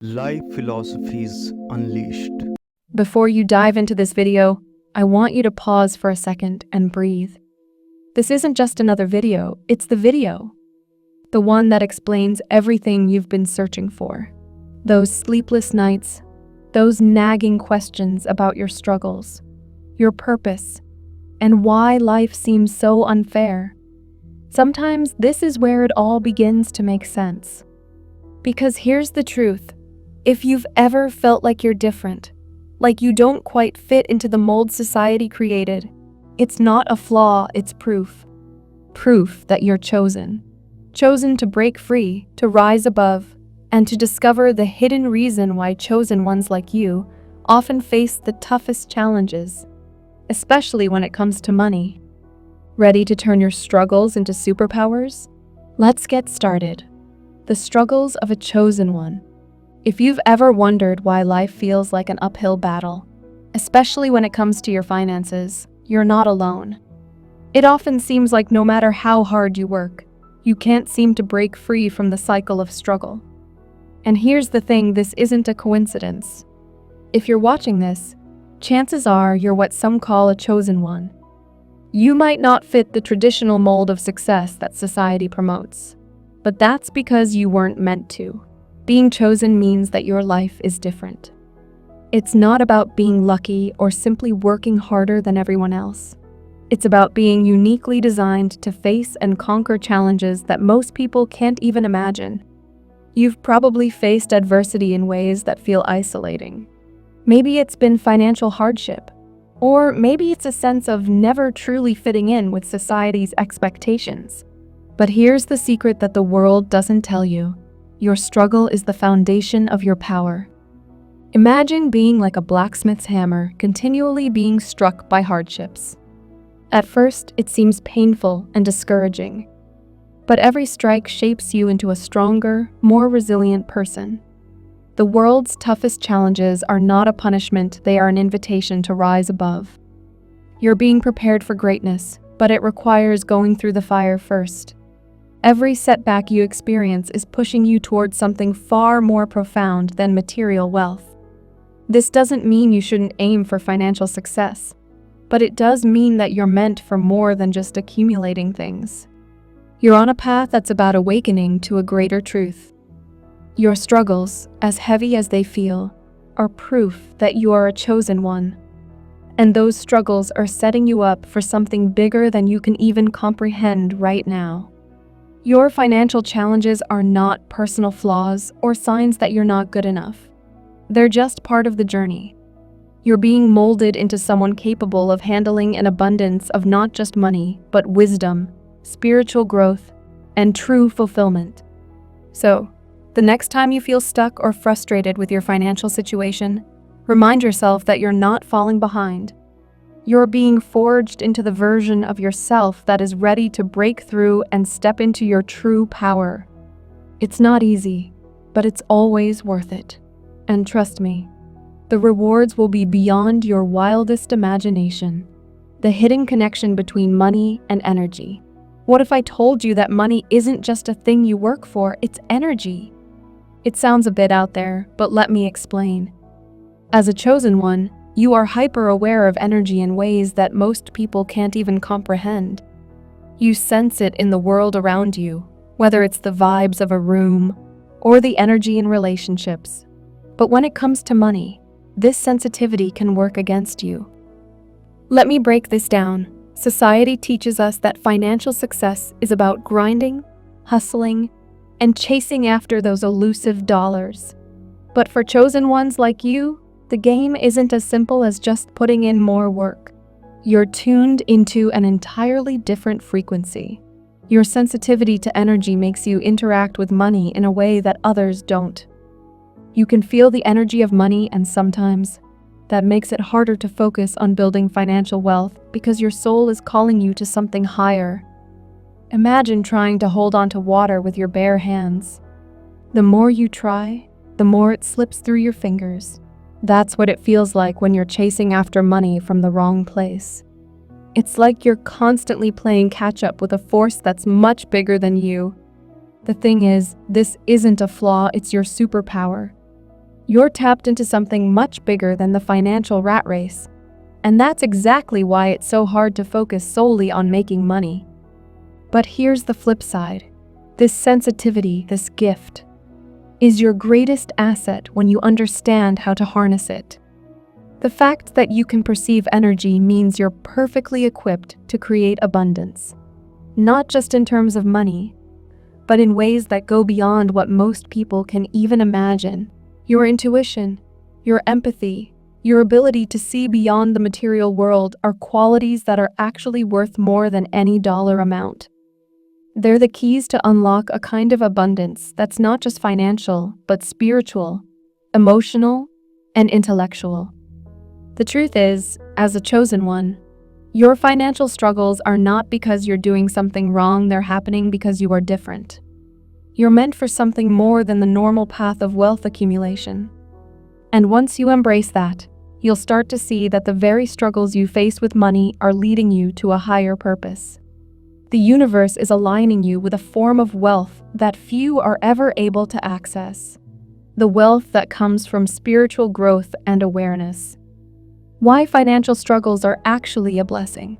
Life Philosophies Unleashed. Before you dive into this video, I want you to pause for a second and breathe. This isn't just another video, it's the video. The one that explains everything you've been searching for. Those sleepless nights, those nagging questions about your struggles, your purpose, and why life seems so unfair. Sometimes this is where it all begins to make sense. Because here's the truth. If you've ever felt like you're different, like you don't quite fit into the mold society created, it's not a flaw, it's proof. Proof that you're chosen. Chosen to break free, to rise above, and to discover the hidden reason why chosen ones like you often face the toughest challenges, especially when it comes to money. Ready to turn your struggles into superpowers? Let's get started. The struggles of a chosen one. If you've ever wondered why life feels like an uphill battle, especially when it comes to your finances, you're not alone. It often seems like no matter how hard you work, you can't seem to break free from the cycle of struggle. And here's the thing, this isn't a coincidence. If you're watching this, chances are you're what some call a chosen one. You might not fit the traditional mold of success that society promotes, but that's because you weren't meant to. Being chosen means that your life is different. It's not about being lucky or simply working harder than everyone else. It's about being uniquely designed to face and conquer challenges that most people can't even imagine. You've probably faced adversity in ways that feel isolating. Maybe it's been financial hardship, or maybe it's a sense of never truly fitting in with society's expectations. But here's the secret that the world doesn't tell you. Your struggle is the foundation of your power. Imagine being like a blacksmith's hammer, continually being struck by hardships. At first, it seems painful and discouraging. But every strike shapes you into a stronger, more resilient person. The world's toughest challenges are not a punishment, they are an invitation to rise above. You're being prepared for greatness, but it requires going through the fire first. Every setback you experience is pushing you towards something far more profound than material wealth. This doesn't mean you shouldn't aim for financial success, but it does mean that you're meant for more than just accumulating things. You're on a path that's about awakening to a greater truth. Your struggles, as heavy as they feel, are proof that you are a chosen one. And those struggles are setting you up for something bigger than you can even comprehend right now. Your financial challenges are not personal flaws or signs that you're not good enough. They're just part of the journey. You're being molded into someone capable of handling an abundance of not just money, but wisdom, spiritual growth, and true fulfillment. So, the next time you feel stuck or frustrated with your financial situation, remind yourself that you're not falling behind. You're being forged into the version of yourself that is ready to break through and step into your true power. It's not easy, but it's always worth it. And trust me, the rewards will be beyond your wildest imagination. The hidden connection between money and energy. What if I told you that money isn't just a thing you work for, it's energy? It sounds a bit out there, but let me explain. As a chosen one, you are hyper-aware of energy in ways that most people can't even comprehend. You sense it in the world around you, whether it's the vibes of a room or the energy in relationships. But when it comes to money, this sensitivity can work against you. Let me break this down. Society teaches us that financial success is about grinding, hustling, and chasing after those elusive dollars. But for chosen ones like you, the game isn't as simple as just putting in more work. You're tuned into an entirely different frequency. Your sensitivity to energy makes you interact with money in a way that others don't. You can feel the energy of money, and sometimes that makes it harder to focus on building financial wealth because your soul is calling you to something higher. Imagine trying to hold on to water with your bare hands. The more you try, the more it slips through your fingers. That's what it feels like when you're chasing after money from the wrong place. It's like you're constantly playing catch-up with a force that's much bigger than you. The thing is, this isn't a flaw, it's your superpower. You're tapped into something much bigger than the financial rat race. And that's exactly why it's so hard to focus solely on making money. But here's the flip side. This sensitivity, this gift, is your greatest asset when you understand how to harness it. The fact that you can perceive energy means you're perfectly equipped to create abundance, not just in terms of money, but in ways that go beyond what most people can even imagine. Your intuition, your empathy, your ability to see beyond the material world are qualities that are actually worth more than any dollar amount. They're the keys to unlock a kind of abundance that's not just financial, but spiritual, emotional, and intellectual. The truth is, as a chosen one, your financial struggles are not because you're doing something wrong, they're happening because you are different. You're meant for something more than the normal path of wealth accumulation. And once you embrace that, you'll start to see that the very struggles you face with money are leading you to a higher purpose. The universe is aligning you with a form of wealth that few are ever able to access. The wealth that comes from spiritual growth and awareness. Why financial struggles are actually a blessing.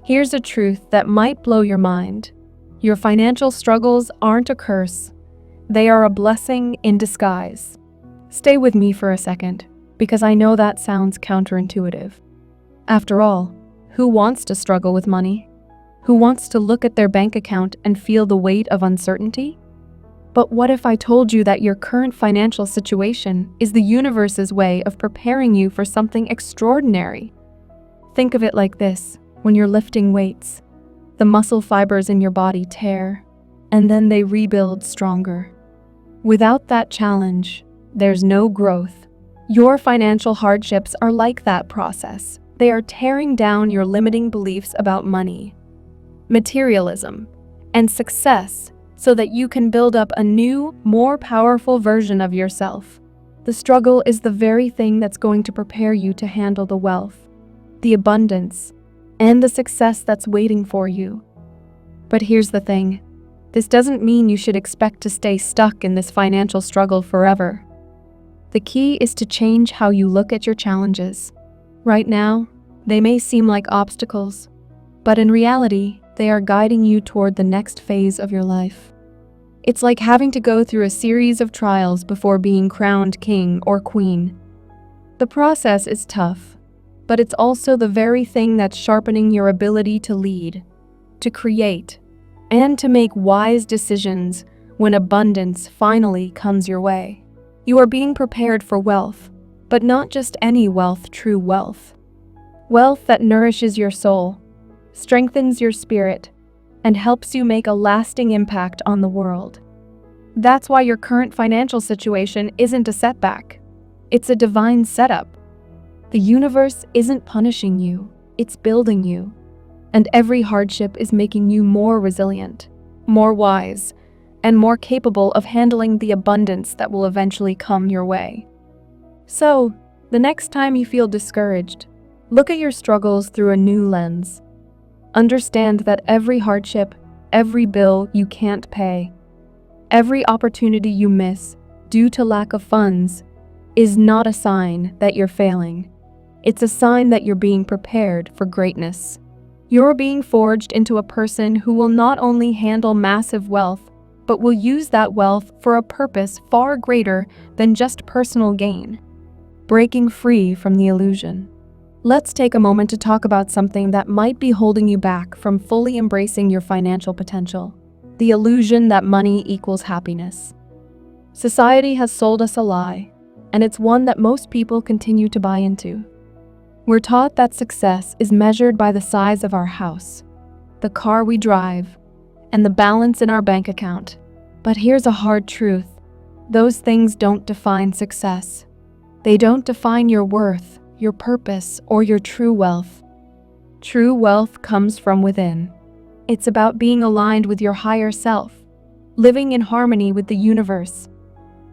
Here's a truth that might blow your mind. Your financial struggles aren't a curse. They are a blessing in disguise. Stay with me for a second, because I know that sounds counterintuitive. After all, who wants to struggle with money? Who wants to look at their bank account and feel the weight of uncertainty? But what if I told you that your current financial situation is the universe's way of preparing you for something extraordinary? Think of it like this: when you're lifting weights, the muscle fibers in your body tear, and then they rebuild stronger. Without that challenge, there's no growth. Your financial hardships are like that process. They are tearing down your limiting beliefs about money, materialism, and success, so that you can build up a new, more powerful version of yourself. The struggle is the very thing that's going to prepare you to handle the wealth, the abundance, and the success that's waiting for you. But here's the thing. This doesn't mean you should expect to stay stuck in this financial struggle forever. The key is to change how you look at your challenges. Right now, they may seem like obstacles, but in reality, they are guiding you toward the next phase of your life. It's like having to go through a series of trials before being crowned king or queen. The process is tough, but it's also the very thing that's sharpening your ability to lead, to create, and to make wise decisions when abundance finally comes your way. You are being prepared for wealth, but not just any wealth, true wealth. Wealth that nourishes your soul, strengthens your spirit, and helps you make a lasting impact on the world. That's why your current financial situation isn't a setback. It's a divine setup. The universe isn't punishing you, it's building you. And every hardship is making you more resilient, more wise, and more capable of handling the abundance that will eventually come your way. So, the next time you feel discouraged, look at your struggles through a new lens. Understand that every hardship, every bill you can't pay, every opportunity you miss due to lack of funds is not a sign that you're failing. It's a sign that you're being prepared for greatness. You're being forged into a person who will not only handle massive wealth, but will use that wealth for a purpose far greater than just personal gain. Breaking free from the illusion. Let's take a moment to talk about something that might be holding you back from fully embracing your financial potential: the illusion that money equals happiness. Society has sold us a lie, and it's one that most people continue to buy into. We're taught that success is measured by the size of our house, the car we drive, and the balance in our bank account. But here's a hard truth. Those things don't define success. They don't define your worth, your purpose, or your true wealth. True wealth comes from within. It's about being aligned with your higher self, living in harmony with the universe,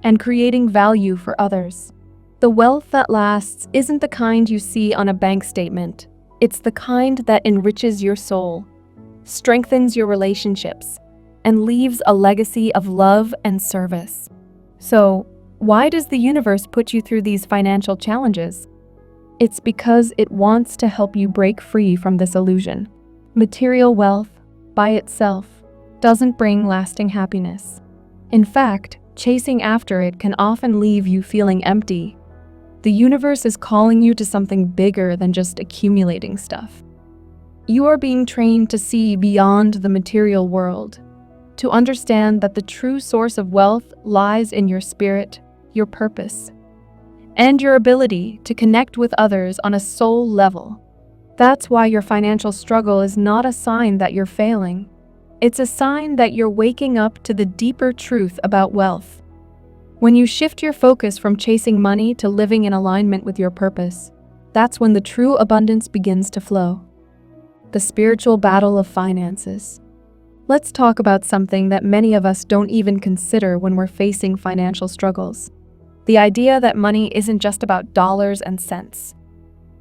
and creating value for others. The wealth that lasts isn't the kind you see on a bank statement. It's the kind that enriches your soul, strengthens your relationships, and leaves a legacy of love and service. So, Why does the universe put you through these financial challenges? It's because it wants to help you break free from this illusion. Material wealth, by itself, doesn't bring lasting happiness. In fact, chasing after it can often leave you feeling empty. The universe is calling you to something bigger than just accumulating stuff. You are being trained to see beyond the material world, to understand that the true source of wealth lies in your spirit, your purpose, and your ability to connect with others on a soul level. That's why your financial struggle is not a sign that you're failing. It's a sign that you're waking up to the deeper truth about wealth. When you shift your focus from chasing money to living in alignment with your purpose, that's when the true abundance begins to flow. The spiritual battle of finances. Let's talk about something that many of us don't even consider when we're facing financial struggles. The idea that money isn't just about dollars and cents.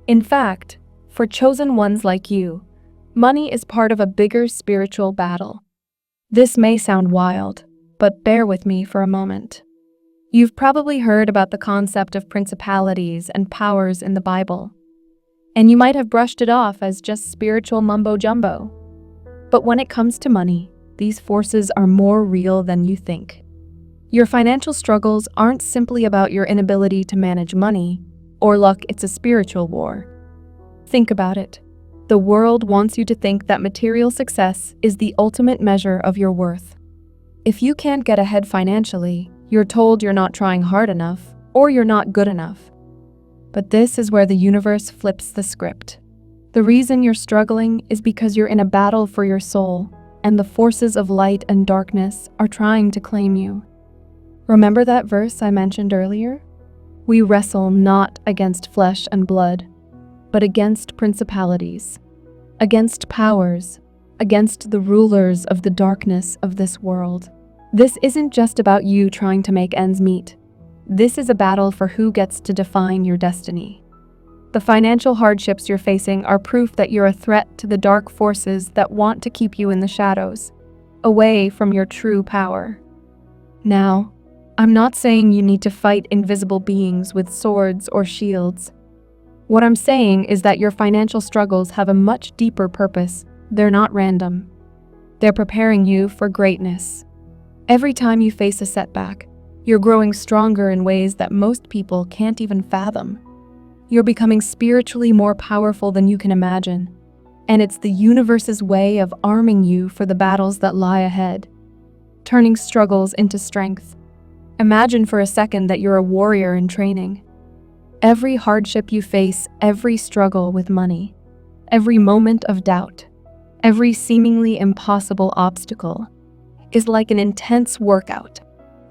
In fact, for chosen ones like you, money is part of a bigger spiritual battle. This may sound wild, but bear with me for a moment. You've probably heard about the concept of principalities and powers in the Bible, and you might have brushed it off as just spiritual mumbo-jumbo. But when it comes to money, these forces are more real than you think. Your financial struggles aren't simply about your inability to manage money, or luck, it's a spiritual war. Think about it. The world wants you to think that material success is the ultimate measure of your worth. If you can't get ahead financially, you're told you're not trying hard enough, or you're not good enough. But this is where the universe flips the script. The reason you're struggling is because you're in a battle for your soul, and the forces of light and darkness are trying to claim you. Remember that verse I mentioned earlier? We wrestle not against flesh and blood, but against principalities, against powers, against the rulers of the darkness of this world. This isn't just about you trying to make ends meet. This is a battle for who gets to define your destiny. The financial hardships you're facing are proof that you're a threat to the dark forces that want to keep you in the shadows, away from your true power. Now, I'm not saying you need to fight invisible beings with swords or shields. What I'm saying is that your financial struggles have a much deeper purpose. They're not random. They're preparing you for greatness. Every time you face a setback, you're growing stronger in ways that most people can't even fathom. You're becoming spiritually more powerful than you can imagine, and it's the universe's way of arming you for the battles that lie ahead, turning struggles into strength. Imagine for a second that you're a warrior in training. Every hardship you face, every struggle with money, every moment of doubt, every seemingly impossible obstacle is like an intense workout.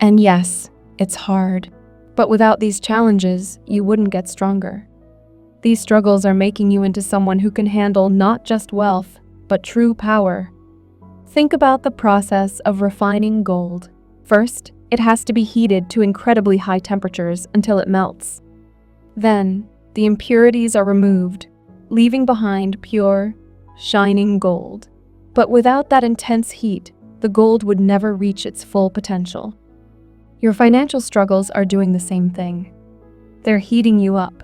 And yes, it's hard, but without these challenges, you wouldn't get stronger. These struggles are making you into someone who can handle not just wealth, but true power. Think about the process of refining gold. First, it has to be heated to incredibly high temperatures until it melts. Then, the impurities are removed, leaving behind pure, shining gold. But without that intense heat, the gold would never reach its full potential. Your financial struggles are doing the same thing. They're heating you up.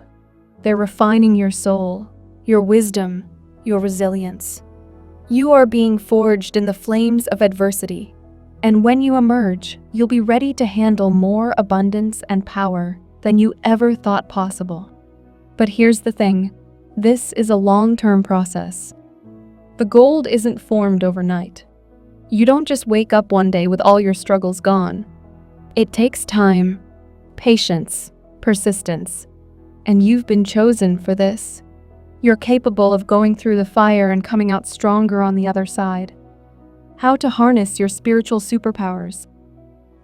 They're refining your soul, your wisdom, your resilience. You are being forged in the flames of adversity, and when you emerge, you'll be ready to handle more abundance and power than you ever thought possible. But here's the thing, this is a long-term process. The gold isn't formed overnight. You don't just wake up one day with all your struggles gone. It takes time, patience, persistence, and you've been chosen for this. You're capable of going through the fire and coming out stronger on the other side. How to harness your spiritual superpowers.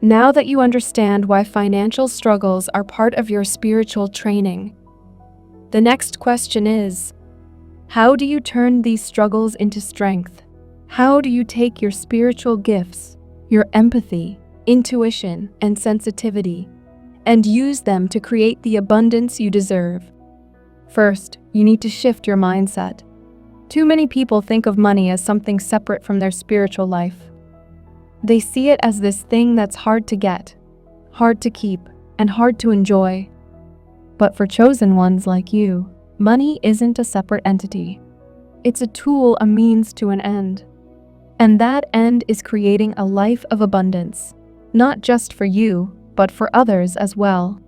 Now that you understand why financial struggles are part of your spiritual training, the next question is, how do you turn these struggles into strength? How do you take your spiritual gifts, your empathy, intuition, and sensitivity, and use them to create the abundance you deserve? First, you need to shift your mindset. Too many people think of money as something separate from their spiritual life. They see it as this thing that's hard to get, hard to keep, and hard to enjoy. But for chosen ones like you, money isn't a separate entity. It's a tool, a means to an end. And that end is creating a life of abundance, not just for you, but for others as well.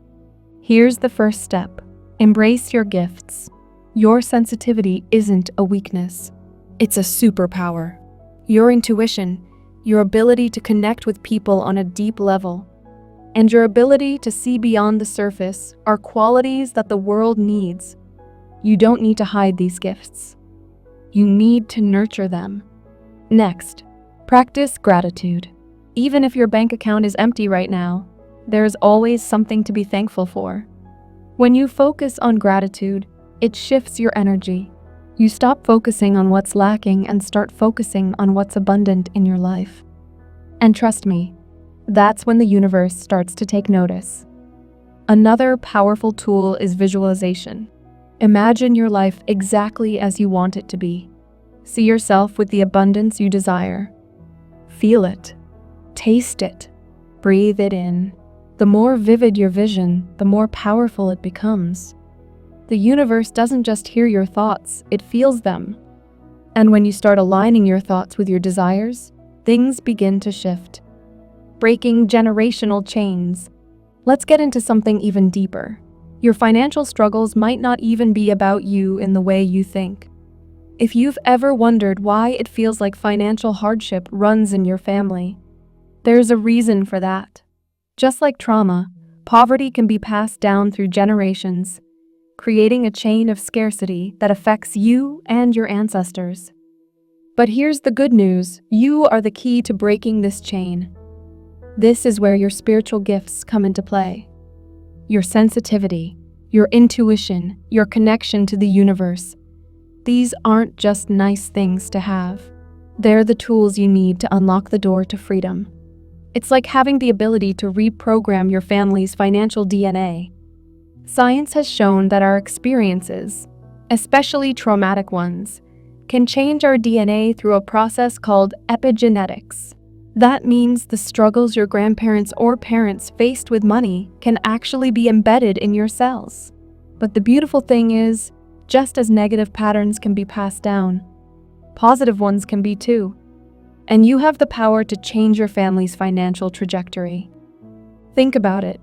Here's the first step. Embrace your gifts. Your sensitivity isn't a weakness. It's a superpower. Your intuition, your ability to connect with people on a deep level, and your ability to see beyond the surface are qualities that the world needs. You don't need to hide these gifts. You need to nurture them. Next, practice gratitude. Even if your bank account is empty right now, there's always something to be thankful for. When you focus on gratitude, it shifts your energy. You stop focusing on what's lacking and start focusing on what's abundant in your life. And trust me, that's when the universe starts to take notice. Another powerful tool is visualization. Imagine your life exactly as you want it to be. See yourself with the abundance you desire. Feel it. Taste it. Breathe it in. The more vivid your vision, the more powerful it becomes. The universe doesn't just hear your thoughts, it feels them. And when you start aligning your thoughts with your desires, things begin to shift. Breaking generational chains. Let's get into something even deeper. Your financial struggles might not even be about you in the way you think. If you've ever wondered why it feels like financial hardship runs in your family, there's a reason for that. Just like trauma, poverty can be passed down through generations, creating a chain of scarcity that affects you and your ancestors. But here's the good news: you are the key to breaking this chain. This is where your spiritual gifts come into play. Your sensitivity, your intuition, your connection to the universe. These aren't just nice things to have. They're the tools you need to unlock the door to freedom. It's like having the ability to reprogram your family's financial DNA. Science has shown that our experiences, especially traumatic ones, can change our DNA through a process called epigenetics. That means the struggles your grandparents or parents faced with money can actually be embedded in your cells. But the beautiful thing is, just as negative patterns can be passed down, positive ones can be too. And you have the power to change your family's financial trajectory. Think about it.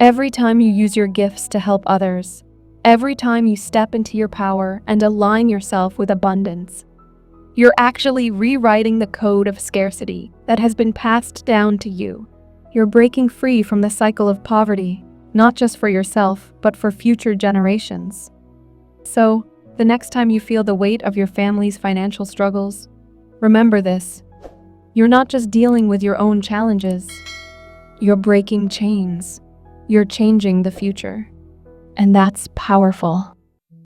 Every time you use your gifts to help others, every time you step into your power and align yourself with abundance, you're actually rewriting the code of scarcity that has been passed down to you. You're breaking free from the cycle of poverty, not just for yourself, but for future generations. So, the next time you feel the weight of your family's financial struggles, remember this. You're not just dealing with your own challenges. You're breaking chains. You're changing the future. And that's powerful.